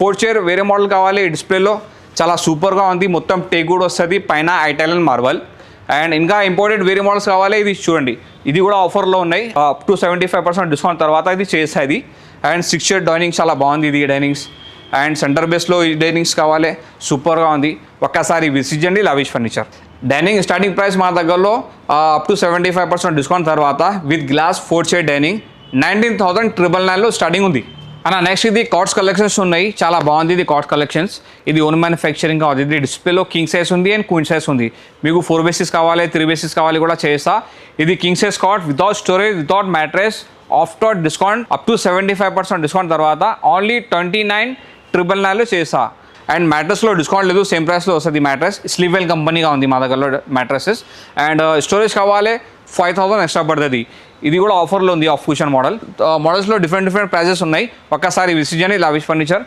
Fourth chair వేరే model కావాలి డిస్ప్లేలో చాలా సూపర్గా ఉంది, మొత్తం టేక్ వస్తుంది, పైన ఐటాలియన్ మార్బల్. అండ్ ఇంకా ఇంపోర్టెడ్ వేరే మోడల్స్ కావాలి, ఇది చూడండి, ఇది కూడా ఆఫర్లో ఉన్నాయి. అప్ టు 75% డిస్కౌంట్ తర్వాత ఇది చేసేది. అండ్ 6 చైర్ డైనింగ్ చాలా బాగుంది ఇది డైనింగ్స్. అండ్ సెంటర్ బేస్లో ఈ డైనింగ్స్ కావాలి, సూపర్గా ఉంది. ఒక్కసారి విజిట్ చేయండి lavish furniture. Dining starting price మా దగ్గరలో అప్ టు 75% డిస్కౌంట్ తర్వాత విత్ గ్లాస్ 4 చైర్ డైనింగ్ 19,999లో స్టార్టింగ్ ఉంది. అన్న నెక్స్ట్ ఇది కార్డ్స్ కలెక్షన్స్ ఉన్నాయి, చాలా బాగుంది ఇది కార్డ్స్ కలెక్షన్స్. ఇది ఓన్ మ్యానుఫ్యాక్చరింగ్ కాదు, ఇది డిస్ప్లేలో కింగ్ సైజ్ ఉంది అండ్ క్వీన్ సైజ్ ఉంది. మీకు 4 బేసిస్ కావాలి 3 బేసిస్ కావాలి కూడా చేస్తా. ఇది king size card without storage without mattress after discount up to 75% discount తర్వాత ఓన్లీ 29,999లో చేస్తా. అండ్ మ్యాట్రెస్లో డిస్కౌంట్ లేదు, సేమ్ ప్రైస్లో వస్తుంది మ్యాట్రెస్. స్లీవెల్ కంపెనీగా ఉంది మా దగ్గరలో మ్యాట్రెసెస్. అండ్ స్టోరేజ్ కావాలి 5,000 ఎక్స్ట్రా పడుతుంది. ఇది కూడా ఆఫర్లో ఉంది, ఆఫ్ కుషన్ మోడల్. మోడల్స్లో డిఫరెంట్ ప్రైజెస్ ఉన్నాయి. ఒక్కసారి విజిట్ చేయండి లావిష్ ఫర్నిచర్.